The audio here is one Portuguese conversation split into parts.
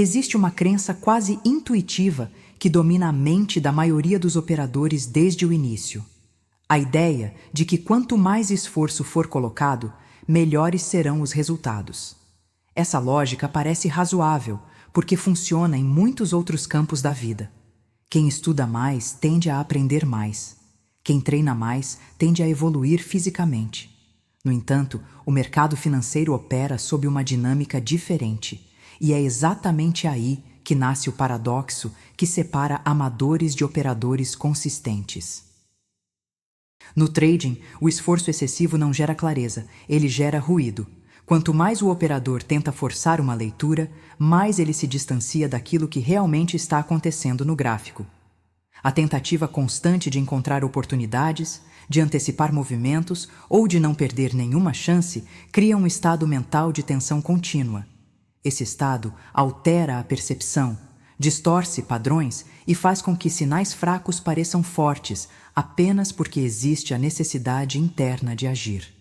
Existe uma crença quase intuitiva que domina a mente da maioria dos operadores desde o início. A ideia de que quanto mais esforço for colocado, melhores serão os resultados. Essa lógica parece razoável, porque funciona em muitos outros campos da vida. Quem estuda mais tende a aprender mais. Quem treina mais tende a evoluir fisicamente. No entanto, o mercado financeiro opera sob uma dinâmica diferente, e é exatamente aí que nasce o paradoxo que separa amadores de operadores consistentes. No trading, o esforço excessivo não gera clareza, ele gera ruído. Quanto mais o operador tenta forçar uma leitura, mais ele se distancia daquilo que realmente está acontecendo no gráfico. A tentativa constante de encontrar oportunidades, de antecipar movimentos ou de não perder nenhuma chance cria um estado mental de tensão contínua. Esse estado altera a percepção, distorce padrões e faz com que sinais fracos pareçam fortes apenas porque existe a necessidade interna de agir.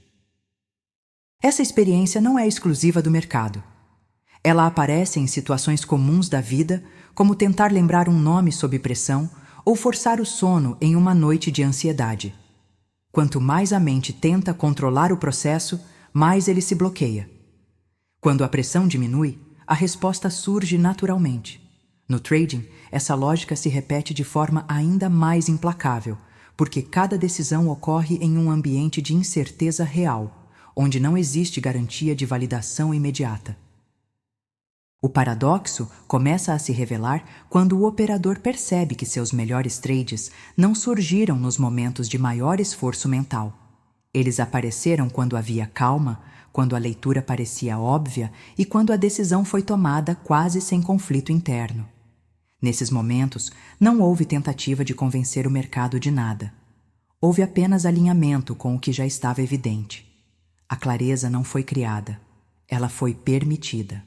Essa experiência não é exclusiva do mercado. Ela aparece em situações comuns da vida, como tentar lembrar um nome sob pressão ou forçar o sono em uma noite de ansiedade. Quanto mais a mente tenta controlar o processo, mais ele se bloqueia. Quando a pressão diminui, a resposta surge naturalmente. No trading, essa lógica se repete de forma ainda mais implacável, porque cada decisão ocorre em um ambiente de incerteza real, onde não existe garantia de validação imediata. O paradoxo começa a se revelar quando o operador percebe que seus melhores trades não surgiram nos momentos de maior esforço mental. Eles apareceram quando havia calma, quando a leitura parecia óbvia e quando a decisão foi tomada quase sem conflito interno. Nesses momentos, não houve tentativa de convencer o mercado de nada. Houve apenas alinhamento com o que já estava evidente. A clareza não foi criada, ela foi permitida.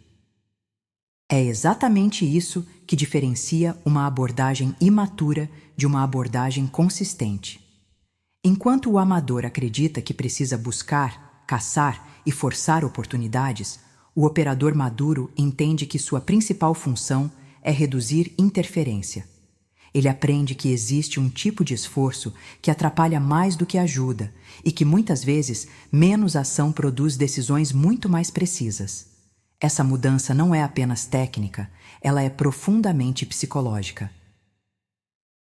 É exatamente isso que diferencia uma abordagem imatura de uma abordagem consistente. Enquanto o amador acredita que precisa buscar, caçar e forçar oportunidades, o operador maduro entende que sua principal função é reduzir interferência. Ele aprende que existe um tipo de esforço que atrapalha mais do que ajuda e que muitas vezes menos ação produz decisões muito mais precisas. Essa mudança não é apenas técnica, ela é profundamente psicológica.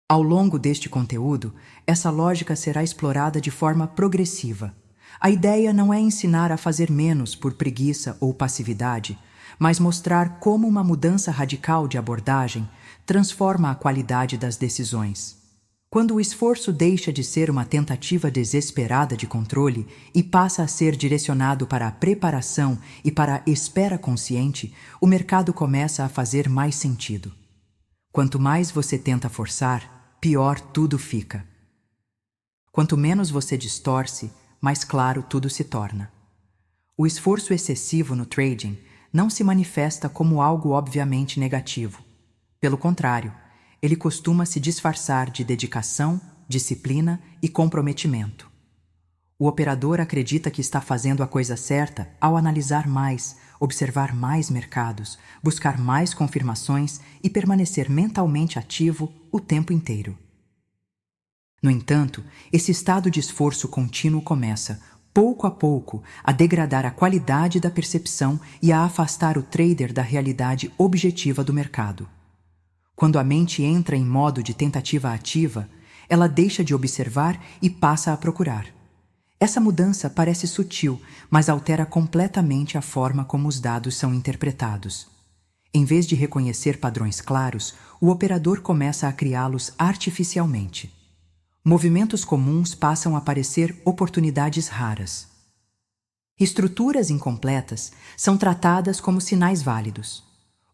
Ao longo deste conteúdo, essa lógica será explorada de forma progressiva. A ideia não é ensinar a fazer menos por preguiça ou passividade, mas mostrar como uma mudança radical de abordagem transforma a qualidade das decisões. Quando o esforço deixa de ser uma tentativa desesperada de controle e passa a ser direcionado para a preparação e para a espera consciente, o mercado começa a fazer mais sentido. Quanto mais você tenta forçar, pior tudo fica. Quanto menos você distorce, mais claro tudo se torna. O esforço excessivo no trading não se manifesta como algo obviamente negativo. Pelo contrário, ele costuma se disfarçar de dedicação, disciplina e comprometimento. O operador acredita que está fazendo a coisa certa ao analisar mais, observar mais mercados, buscar mais confirmações e permanecer mentalmente ativo o tempo inteiro. No entanto, esse estado de esforço contínuo começa, pouco a pouco, a degradar a qualidade da percepção e a afastar o trader da realidade objetiva do mercado. Quando a mente entra em modo de tentativa ativa, ela deixa de observar e passa a procurar. Essa mudança parece sutil, mas altera completamente a forma como os dados são interpretados. Em vez de reconhecer padrões claros, o operador começa a criá-los artificialmente. Movimentos comuns passam a parecer oportunidades raras. Estruturas incompletas são tratadas como sinais válidos.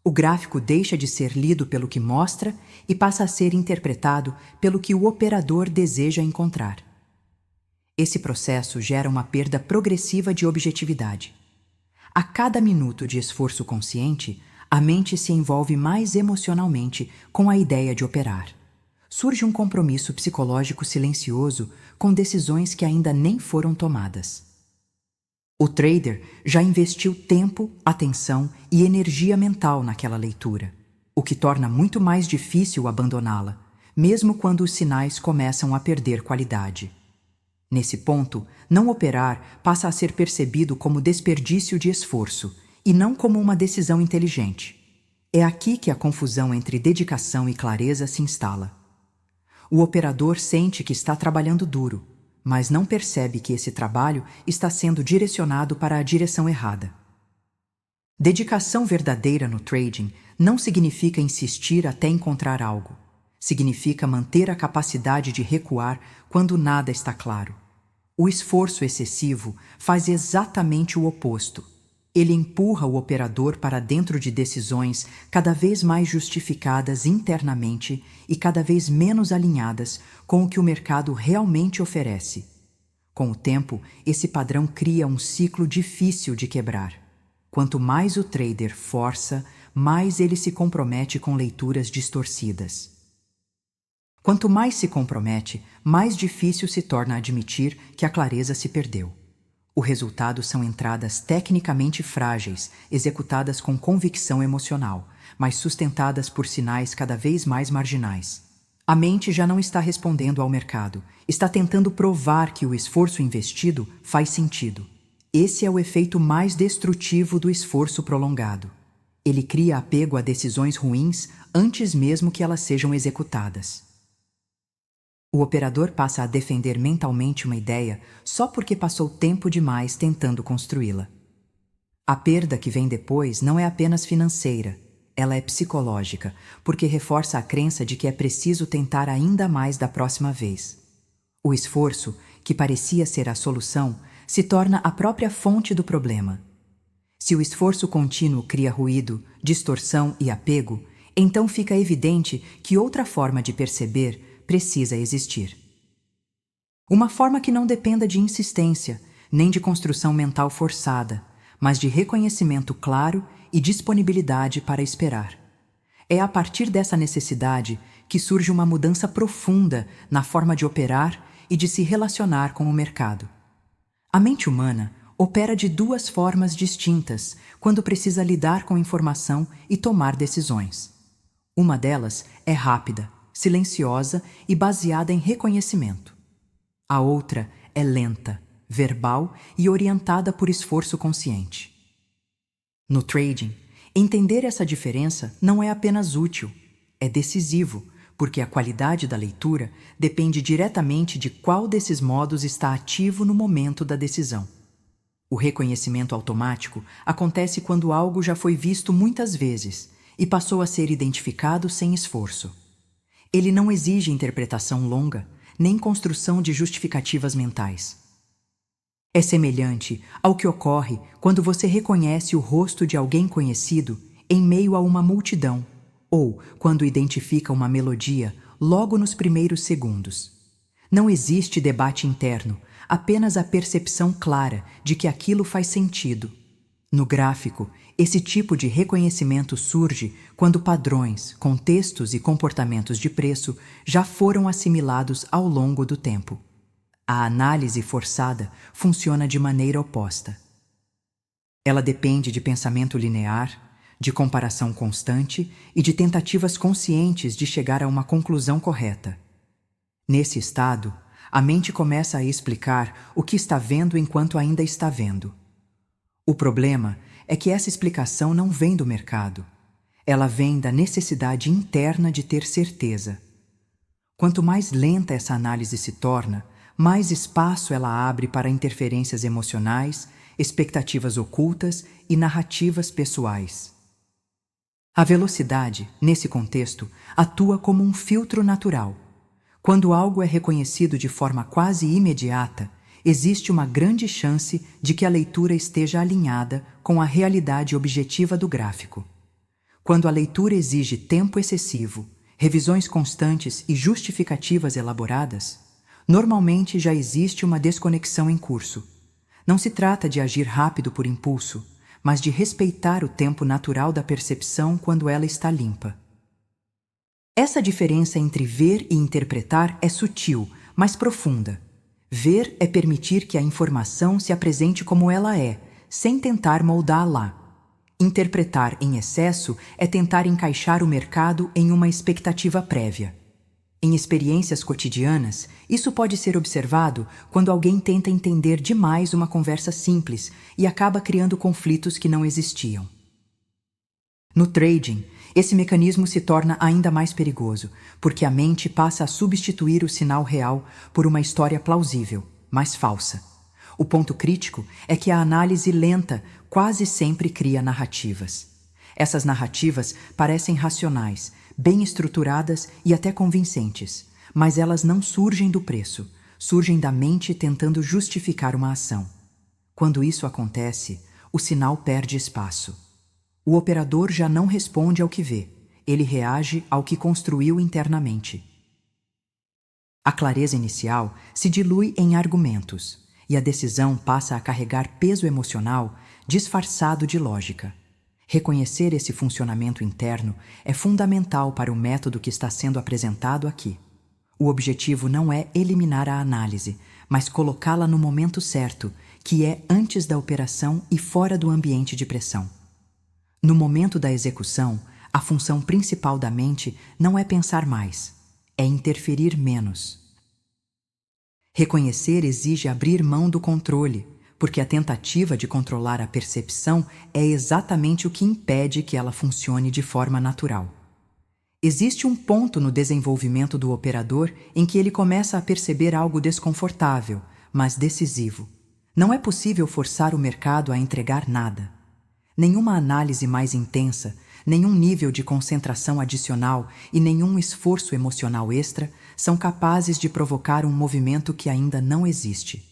O gráfico deixa de ser lido pelo que mostra e passa a ser interpretado pelo que o operador deseja encontrar. Esse processo gera uma perda progressiva de objetividade. A cada minuto de esforço consciente, a mente se envolve mais emocionalmente com a ideia de operar. Surge um compromisso psicológico silencioso com decisões que ainda nem foram tomadas. O trader já investiu tempo, atenção e energia mental naquela leitura, o que torna muito mais difícil abandoná-la, mesmo quando os sinais começam a perder qualidade. Nesse ponto, não operar passa a ser percebido como desperdício de esforço e não como uma decisão inteligente. É aqui que a confusão entre dedicação e clareza se instala. O operador sente que está trabalhando duro, mas não percebe que esse trabalho está sendo direcionado para a direção errada. Dedicação verdadeira no trading não significa insistir até encontrar algo. Significa manter a capacidade de recuar quando nada está claro. O esforço excessivo faz exatamente o oposto. Ele empurra o operador para dentro de decisões cada vez mais justificadas internamente e cada vez menos alinhadas com o que o mercado realmente oferece. Com o tempo, esse padrão cria um ciclo difícil de quebrar. Quanto mais o trader força, mais ele se compromete com leituras distorcidas. Quanto mais se compromete, mais difícil se torna admitir que a clareza se perdeu. O resultado são entradas tecnicamente frágeis, executadas com convicção emocional, mas sustentadas por sinais cada vez mais marginais. A mente já não está respondendo ao mercado, está tentando provar que o esforço investido faz sentido. Esse é o efeito mais destrutivo do esforço prolongado. Ele cria apego a decisões ruins antes mesmo que elas sejam executadas. O operador passa a defender mentalmente uma ideia só porque passou tempo demais tentando construí-la. A perda que vem depois não é apenas financeira, ela é psicológica, porque reforça a crença de que é preciso tentar ainda mais da próxima vez. O esforço, que parecia ser a solução, se torna a própria fonte do problema. Se o esforço contínuo cria ruído, distorção e apego, então fica evidente que outra forma de perceber precisa existir. Uma forma que não dependa de insistência, nem de construção mental forçada, mas de reconhecimento claro e disponibilidade para esperar. É a partir dessa necessidade que surge uma mudança profunda na forma de operar e de se relacionar com o mercado. A mente humana opera de duas formas distintas quando precisa lidar com informação e tomar decisões. Uma delas é rápida, silenciosa e baseada em reconhecimento. A outra é lenta, verbal e orientada por esforço consciente. No trading, entender essa diferença não é apenas útil, é decisivo, porque a qualidade da leitura depende diretamente de qual desses modos está ativo no momento da decisão. O reconhecimento automático acontece quando algo já foi visto muitas vezes e passou a ser identificado sem esforço. Ele não exige interpretação longa, nem construção de justificativas mentais. É semelhante ao que ocorre quando você reconhece o rosto de alguém conhecido em meio a uma multidão, ou quando identifica uma melodia logo nos primeiros segundos. Não existe debate interno, apenas a percepção clara de que aquilo faz sentido. No gráfico, esse tipo de reconhecimento surge quando padrões, contextos e comportamentos de preço já foram assimilados ao longo do tempo. A análise forçada funciona de maneira oposta. Ela depende de pensamento linear, de comparação constante e de tentativas conscientes de chegar a uma conclusão correta. Nesse estado, a mente começa a explicar o que está vendo enquanto ainda está vendo. O problema é que essa explicação não vem do mercado. Ela vem da necessidade interna de ter certeza. Quanto mais lenta essa análise se torna, mais espaço ela abre para interferências emocionais, expectativas ocultas e narrativas pessoais. A velocidade, nesse contexto, atua como um filtro natural. Quando algo é reconhecido de forma quase imediata, existe uma grande chance de que a leitura esteja alinhada com a realidade objetiva do gráfico. Quando a leitura exige tempo excessivo, revisões constantes e justificativas elaboradas, normalmente já existe uma desconexão em curso. Não se trata de agir rápido por impulso, mas de respeitar o tempo natural da percepção quando ela está limpa. Essa diferença entre ver e interpretar é sutil, mas profunda. Ver é permitir que a informação se apresente como ela é, sem tentar moldá-la. Interpretar em excesso é tentar encaixar o mercado em uma expectativa prévia. Em experiências cotidianas, isso pode ser observado quando alguém tenta entender demais uma conversa simples e acaba criando conflitos que não existiam. No trading, esse mecanismo se torna ainda mais perigoso, porque a mente passa a substituir o sinal real por uma história plausível, mas falsa. O ponto crítico é que a análise lenta quase sempre cria narrativas. Essas narrativas parecem racionais, bem estruturadas e até convincentes, mas elas não surgem do preço, surgem da mente tentando justificar uma ação. Quando isso acontece, o sinal perde espaço. O operador já não responde ao que vê, ele reage ao que construiu internamente. A clareza inicial se dilui em argumentos, e a decisão passa a carregar peso emocional disfarçado de lógica. Reconhecer esse funcionamento interno é fundamental para o método que está sendo apresentado aqui. O objetivo não é eliminar a análise, mas colocá-la no momento certo, que é antes da operação e fora do ambiente de pressão. No momento da execução, a função principal da mente não é pensar mais, é interferir menos. Reconhecer exige abrir mão do controle, porque a tentativa de controlar a percepção é exatamente o que impede que ela funcione de forma natural. Existe um ponto no desenvolvimento do operador em que ele começa a perceber algo desconfortável, mas decisivo. Não é possível forçar o mercado a entregar nada. Nenhuma análise mais intensa, nenhum nível de concentração adicional e nenhum esforço emocional extra são capazes de provocar um movimento que ainda não existe.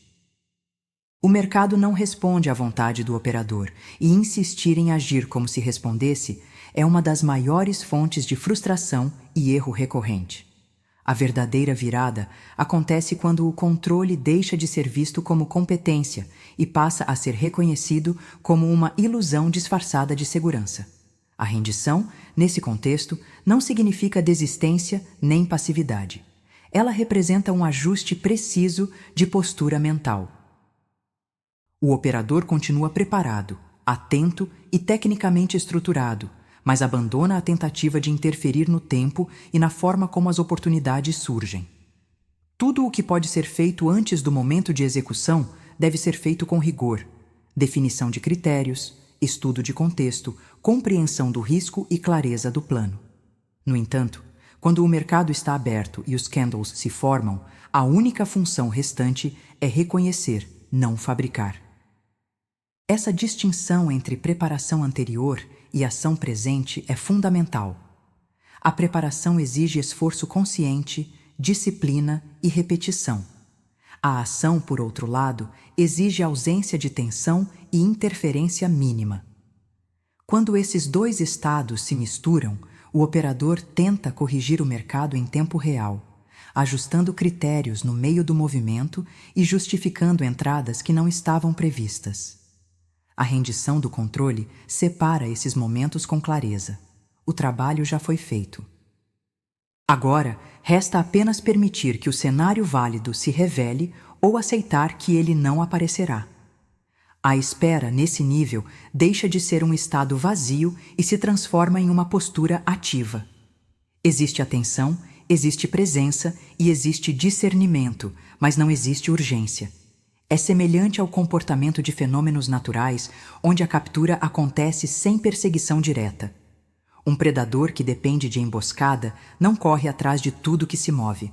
O mercado não responde à vontade do operador, e insistir em agir como se respondesse é uma das maiores fontes de frustração e erro recorrente. A verdadeira virada acontece quando o controle deixa de ser visto como competência e passa a ser reconhecido como uma ilusão disfarçada de segurança. A rendição, nesse contexto, não significa desistência nem passividade. Ela representa um ajuste preciso de postura mental. O operador continua preparado, atento e tecnicamente estruturado, mas abandona a tentativa de interferir no tempo e na forma como as oportunidades surgem. Tudo o que pode ser feito antes do momento de execução deve ser feito com rigor, definição de critérios, estudo de contexto, compreensão do risco e clareza do plano. No entanto, quando o mercado está aberto e os candles se formam, a única função restante é reconhecer, não fabricar. Essa distinção entre preparação anterior e ação presente é fundamental. A preparação exige esforço consciente, disciplina e repetição. A ação, por outro lado, exige ausência de tensão e interferência mínima. Quando esses dois estados se misturam, o operador tenta corrigir o mercado em tempo real, ajustando critérios no meio do movimento e justificando entradas que não estavam previstas. A rendição do controle separa esses momentos com clareza. O trabalho já foi feito. Agora, resta apenas permitir que o cenário válido se revele ou aceitar que ele não aparecerá. A espera, nesse nível, deixa de ser um estado vazio e se transforma em uma postura ativa. Existe atenção, existe presença e existe discernimento, mas não existe urgência. É semelhante ao comportamento de fenômenos naturais, onde a captura acontece sem perseguição direta. Um predador que depende de emboscada não corre atrás de tudo que se move.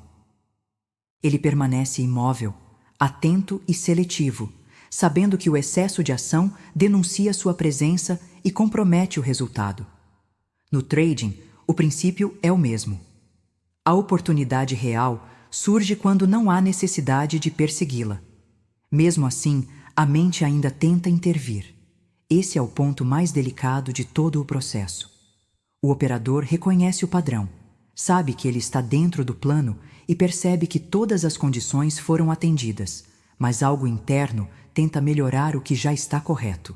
Ele permanece imóvel, atento e seletivo, sabendo que o excesso de ação denuncia sua presença e compromete o resultado. No trading, o princípio é o mesmo. A oportunidade real surge quando não há necessidade de persegui-la. Mesmo assim, a mente ainda tenta intervir. Esse é o ponto mais delicado de todo o processo. O operador reconhece o padrão, sabe que ele está dentro do plano e percebe que todas as condições foram atendidas, mas algo interno tenta melhorar o que já está correto.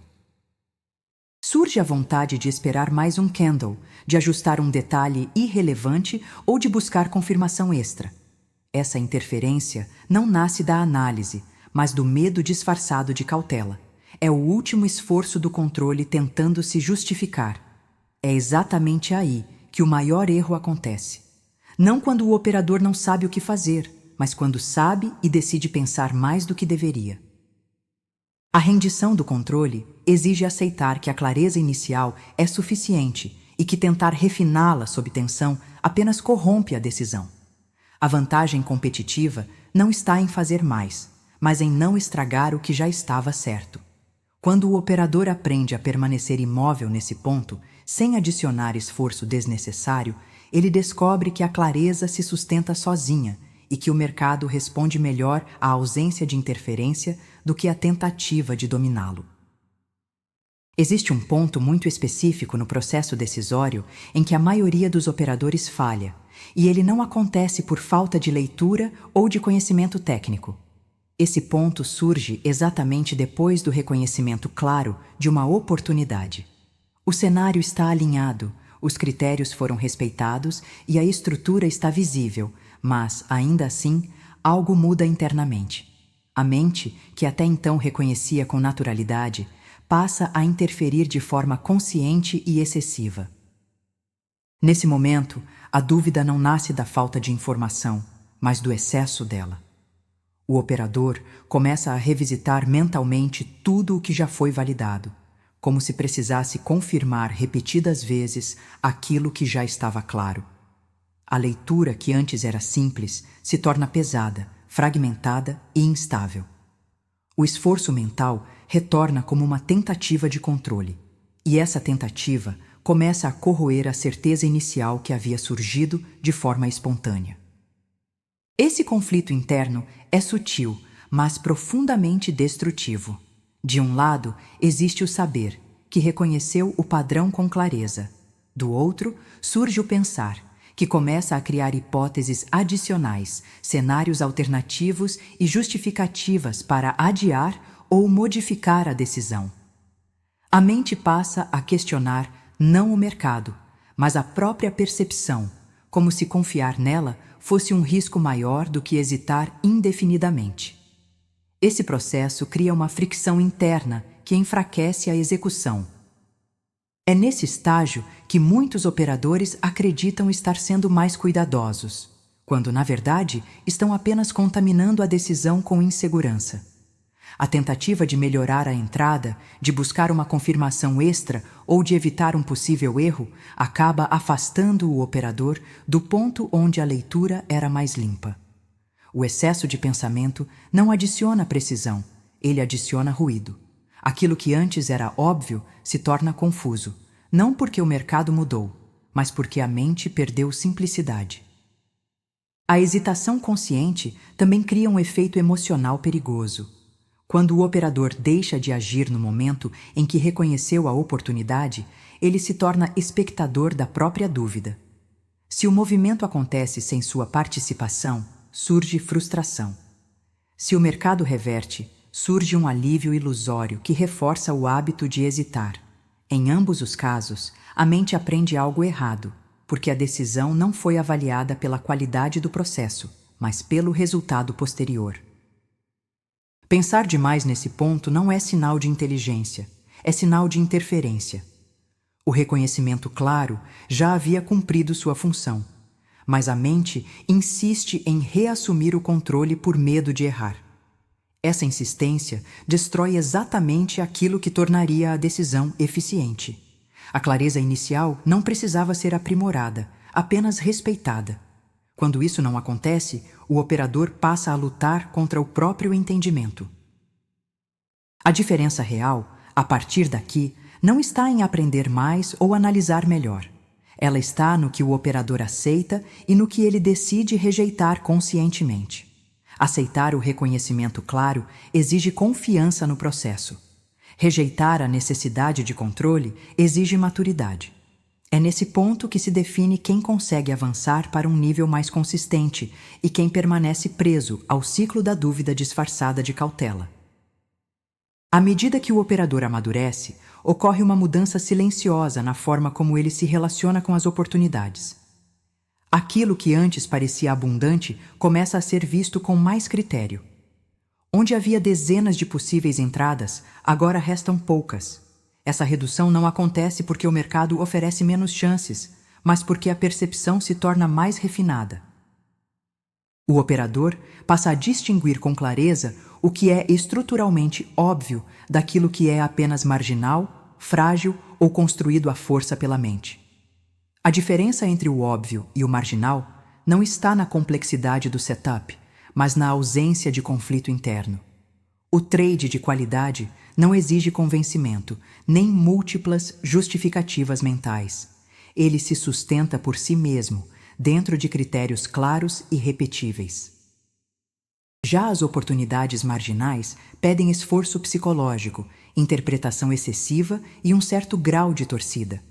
Surge a vontade de esperar mais um candle, de ajustar um detalhe irrelevante ou de buscar confirmação extra. Essa interferência não nasce da análise, mas do medo disfarçado de cautela. É o último esforço do controle tentando se justificar. É exatamente aí que o maior erro acontece. Não quando o operador não sabe o que fazer, mas quando sabe e decide pensar mais do que deveria. A rendição do controle exige aceitar que a clareza inicial é suficiente e que tentar refiná-la sob tensão apenas corrompe a decisão. A vantagem competitiva não está em fazer mais, mas em não estragar o que já estava certo. Quando o operador aprende a permanecer imóvel nesse ponto, sem adicionar esforço desnecessário, ele descobre que a clareza se sustenta sozinha e que o mercado responde melhor à ausência de interferência do que à tentativa de dominá-lo. Existe um ponto muito específico no processo decisório em que a maioria dos operadores falha, e ele não acontece por falta de leitura ou de conhecimento técnico. Esse ponto surge exatamente depois do reconhecimento claro de uma oportunidade. O cenário está alinhado, os critérios foram respeitados e a estrutura está visível, mas, ainda assim, algo muda internamente. A mente, que até então reconhecia com naturalidade, passa a interferir de forma consciente e excessiva. Nesse momento, a dúvida não nasce da falta de informação, mas do excesso dela. O operador começa a revisitar mentalmente tudo o que já foi validado, como se precisasse confirmar repetidas vezes aquilo que já estava claro. A leitura, que antes era simples, se torna pesada, fragmentada e instável. O esforço mental retorna como uma tentativa de controle, e essa tentativa começa a corroer a certeza inicial que havia surgido de forma espontânea. Esse conflito interno é sutil, mas profundamente destrutivo. De um lado, existe o saber, que reconheceu o padrão com clareza. Do outro, surge o pensar, que começa a criar hipóteses adicionais, cenários alternativos e justificativas para adiar ou modificar a decisão. A mente passa a questionar não o mercado, mas a própria percepção, como se confiar nela fosse um risco maior do que hesitar indefinidamente. Esse processo cria uma fricção interna que enfraquece a execução. É nesse estágio que muitos operadores acreditam estar sendo mais cuidadosos, quando, na verdade, estão apenas contaminando a decisão com insegurança. A tentativa de melhorar a entrada, de buscar uma confirmação extra ou de evitar um possível erro acaba afastando o operador do ponto onde a leitura era mais limpa. O excesso de pensamento não adiciona precisão, ele adiciona ruído. Aquilo que antes era óbvio se torna confuso, não porque o mercado mudou, mas porque a mente perdeu simplicidade. A hesitação consciente também cria um efeito emocional perigoso. Quando o operador deixa de agir no momento em que reconheceu a oportunidade, ele se torna espectador da própria dúvida. Se o movimento acontece sem sua participação, surge frustração. Se o mercado reverte, surge um alívio ilusório que reforça o hábito de hesitar. Em ambos os casos, a mente aprende algo errado, porque a decisão não foi avaliada pela qualidade do processo, mas pelo resultado posterior. Pensar demais nesse ponto não é sinal de inteligência, é sinal de interferência. O reconhecimento claro já havia cumprido sua função, mas a mente insiste em reassumir o controle por medo de errar. Essa insistência destrói exatamente aquilo que tornaria a decisão eficiente. A clareza inicial não precisava ser aprimorada, apenas respeitada. Quando isso não acontece, o operador passa a lutar contra o próprio entendimento. A diferença real, a partir daqui, não está em aprender mais ou analisar melhor. Ela está no que o operador aceita e no que ele decide rejeitar conscientemente. Aceitar o reconhecimento claro exige confiança no processo. Rejeitar a necessidade de controle exige maturidade. É nesse ponto que se define quem consegue avançar para um nível mais consistente e quem permanece preso ao ciclo da dúvida disfarçada de cautela. À medida que o operador amadurece, ocorre uma mudança silenciosa na forma como ele se relaciona com as oportunidades. Aquilo que antes parecia abundante começa a ser visto com mais critério. Onde havia dezenas de possíveis entradas, agora restam poucas. Essa redução não acontece porque o mercado oferece menos chances, mas porque a percepção se torna mais refinada. O operador passa a distinguir com clareza o que é estruturalmente óbvio daquilo que é apenas marginal, frágil ou construído à força pela mente. A diferença entre o óbvio e o marginal não está na complexidade do setup, mas na ausência de conflito interno. O trade de qualidade não exige convencimento, nem múltiplas justificativas mentais. Ele se sustenta por si mesmo, dentro de critérios claros e repetíveis. Já as oportunidades marginais pedem esforço psicológico, interpretação excessiva e um certo grau de torcida.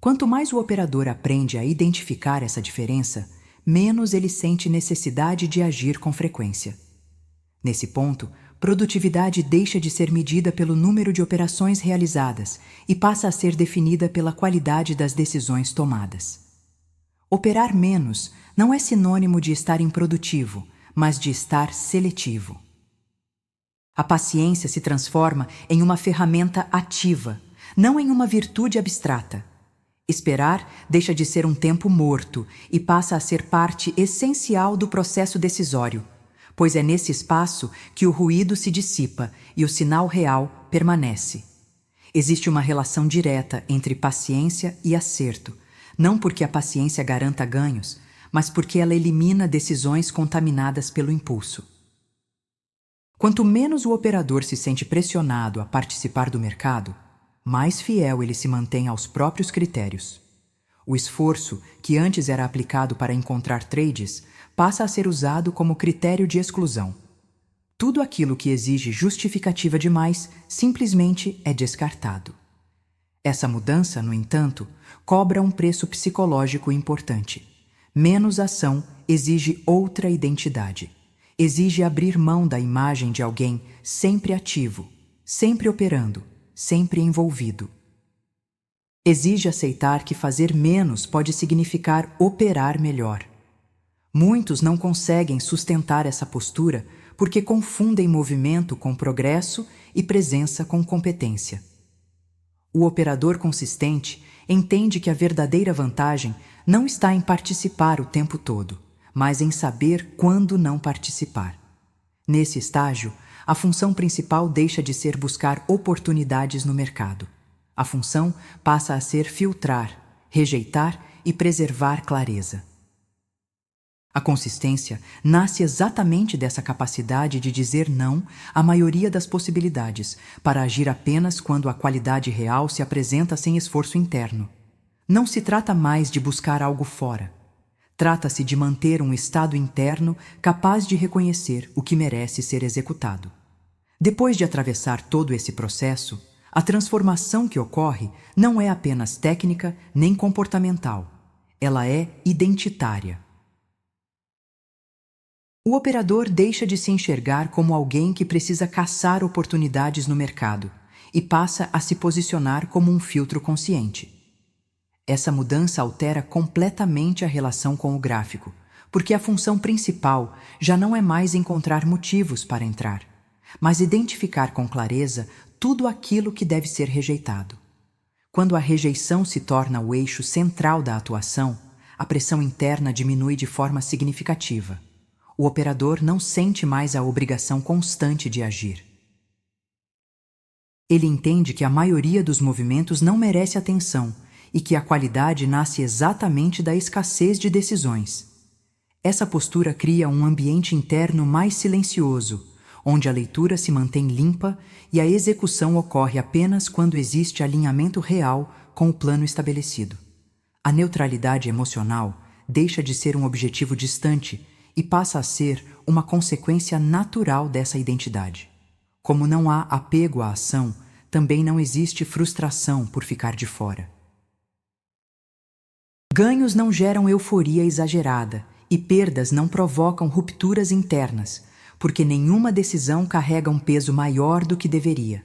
Quanto mais o operador aprende a identificar essa diferença, menos ele sente necessidade de agir com frequência. Nesse ponto, produtividade deixa de ser medida pelo número de operações realizadas e passa a ser definida pela qualidade das decisões tomadas. Operar menos não é sinônimo de estar improdutivo, mas de estar seletivo. A paciência se transforma em uma ferramenta ativa, não em uma virtude abstrata. Esperar deixa de ser um tempo morto e passa a ser parte essencial do processo decisório, pois é nesse espaço que o ruído se dissipa e o sinal real permanece. Existe uma relação direta entre paciência e acerto, não porque a paciência garanta ganhos, mas porque ela elimina decisões contaminadas pelo impulso. Quanto menos o operador se sente pressionado a participar do mercado, mais fiel ele se mantém aos próprios critérios. O esforço, que antes era aplicado para encontrar trades, passa a ser usado como critério de exclusão. Tudo aquilo que exige justificativa demais simplesmente é descartado. Essa mudança, no entanto, cobra um preço psicológico importante. Menos ação exige outra identidade. Exige abrir mão da imagem de alguém sempre ativo, sempre operando, sempre envolvido. Exige aceitar que fazer menos pode significar operar melhor. Muitos não conseguem sustentar essa postura porque confundem movimento com progresso e presença com competência. O operador consistente entende que a verdadeira vantagem não está em participar o tempo todo, mas em saber quando não participar. Nesse estágio, a função principal deixa de ser buscar oportunidades no mercado. A função passa a ser filtrar, rejeitar e preservar clareza. A consistência nasce exatamente dessa capacidade de dizer não à maioria das possibilidades, para agir apenas quando a qualidade real se apresenta sem esforço interno. Não se trata mais de buscar algo fora. Trata-se de manter um estado interno capaz de reconhecer o que merece ser executado. Depois de atravessar todo esse processo, a transformação que ocorre não é apenas técnica nem comportamental. Ela é identitária. O operador deixa de se enxergar como alguém que precisa caçar oportunidades no mercado e passa a se posicionar como um filtro consciente. Essa mudança altera completamente a relação com o gráfico, porque a função principal já não é mais encontrar motivos para entrar, mas identificar com clareza tudo aquilo que deve ser rejeitado. Quando a rejeição se torna o eixo central da atuação, a pressão interna diminui de forma significativa. O operador não sente mais a obrigação constante de agir. Ele entende que a maioria dos movimentos não merece atenção e que a qualidade nasce exatamente da escassez de decisões. Essa postura cria um ambiente interno mais silencioso, onde a leitura se mantém limpa e a execução ocorre apenas quando existe alinhamento real com o plano estabelecido. A neutralidade emocional deixa de ser um objetivo distante e passa a ser uma consequência natural dessa identidade. Como não há apego à ação, também não existe frustração por ficar de fora. Ganhos não geram euforia exagerada e perdas não provocam rupturas internas, porque nenhuma decisão carrega um peso maior do que deveria.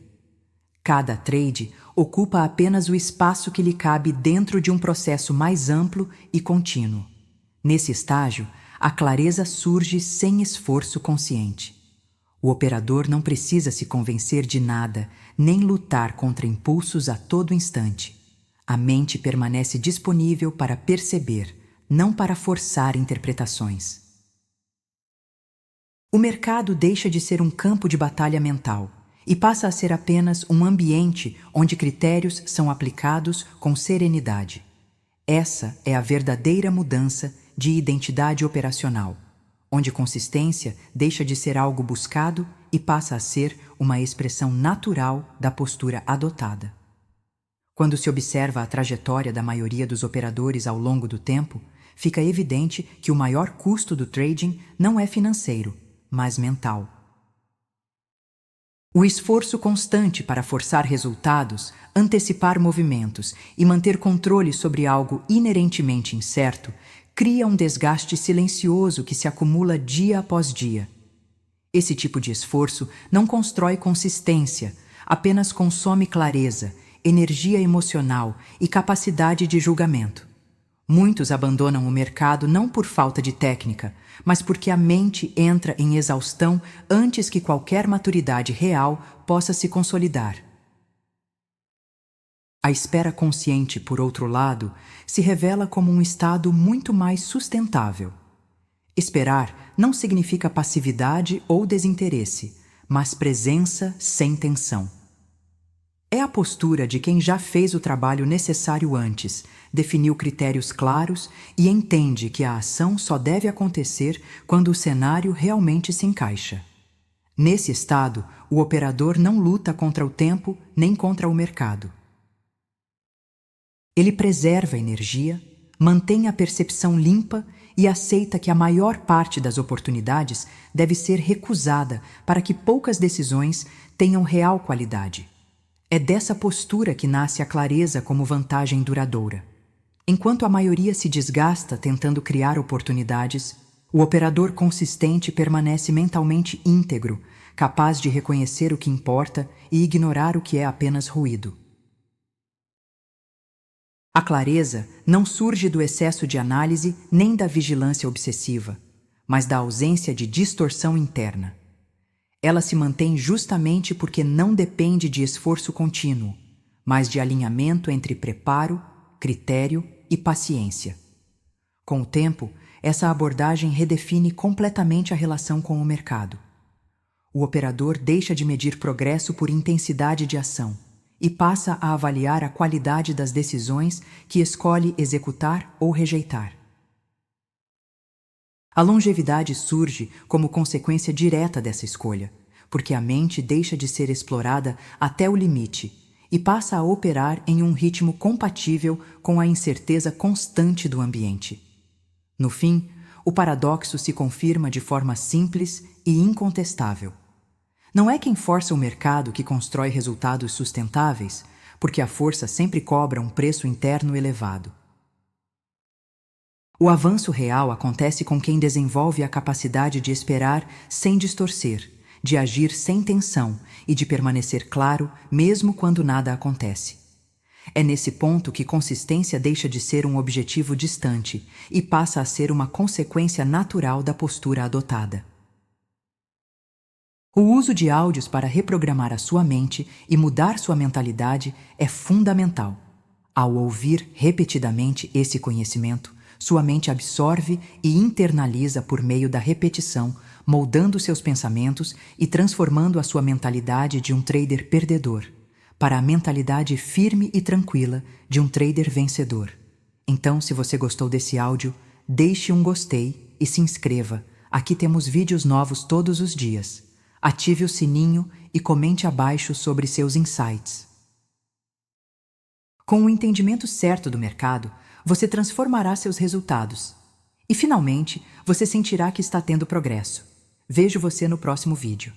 Cada trade ocupa apenas o espaço que lhe cabe dentro de um processo mais amplo e contínuo. Nesse estágio, a clareza surge sem esforço consciente. O operador não precisa se convencer de nada, nem lutar contra impulsos a todo instante. A mente permanece disponível para perceber, não para forçar interpretações. O mercado deixa de ser um campo de batalha mental e passa a ser apenas um ambiente onde critérios são aplicados com serenidade. Essa é a verdadeira mudança de identidade operacional, onde consistência deixa de ser algo buscado e passa a ser uma expressão natural da postura adotada. Quando se observa a trajetória da maioria dos operadores ao longo do tempo, fica evidente que o maior custo do trading não é financeiro, mas mental. O esforço constante para forçar resultados, antecipar movimentos e manter controle sobre algo inerentemente incerto cria um desgaste silencioso que se acumula dia após dia. Esse tipo de esforço não constrói consistência, apenas consome clareza, energia emocional e capacidade de julgamento. Muitos abandonam o mercado não por falta de técnica, mas porque a mente entra em exaustão antes que qualquer maturidade real possa se consolidar. A espera consciente, por outro lado, se revela como um estado muito mais sustentável. Esperar não significa passividade ou desinteresse, mas presença sem tensão. É a postura de quem já fez o trabalho necessário antes, definiu critérios claros e entende que a ação só deve acontecer quando o cenário realmente se encaixa. Nesse estado, o operador não luta contra o tempo nem contra o mercado. Ele preserva a energia, mantém a percepção limpa e aceita que a maior parte das oportunidades deve ser recusada para que poucas decisões tenham real qualidade. É dessa postura que nasce a clareza como vantagem duradoura. Enquanto a maioria se desgasta tentando criar oportunidades, o operador consistente permanece mentalmente íntegro, capaz de reconhecer o que importa e ignorar o que é apenas ruído. A clareza não surge do excesso de análise nem da vigilância obsessiva, mas da ausência de distorção interna. Ela se mantém justamente porque não depende de esforço contínuo, mas de alinhamento entre preparo, critério e paciência. Com o tempo, essa abordagem redefine completamente a relação com o mercado. O operador deixa de medir progresso por intensidade de ação e passa a avaliar a qualidade das decisões que escolhe executar ou rejeitar. A longevidade surge como consequência direta dessa escolha, porque a mente deixa de ser explorada até o limite e passa a operar em um ritmo compatível com a incerteza constante do ambiente. No fim, o paradoxo se confirma de forma simples e incontestável. Não é quem força o mercado que constrói resultados sustentáveis, porque a força sempre cobra um preço interno elevado. O avanço real acontece com quem desenvolve a capacidade de esperar sem distorcer, de agir sem tensão e de permanecer claro mesmo quando nada acontece. É nesse ponto que consistência deixa de ser um objetivo distante e passa a ser uma consequência natural da postura adotada. O uso de áudios para reprogramar a sua mente e mudar sua mentalidade é fundamental. Ao ouvir repetidamente esse conhecimento, sua mente absorve e internaliza por meio da repetição, moldando seus pensamentos e transformando a sua mentalidade de um trader perdedor para a mentalidade firme e tranquila de um trader vencedor. Então, se você gostou desse áudio, deixe um gostei e se inscreva. Aqui temos vídeos novos todos os dias. Ative o sininho e comente abaixo sobre seus insights. Com o entendimento certo do mercado, você transformará seus resultados. E, finalmente, você sentirá que está tendo progresso. Vejo você no próximo vídeo.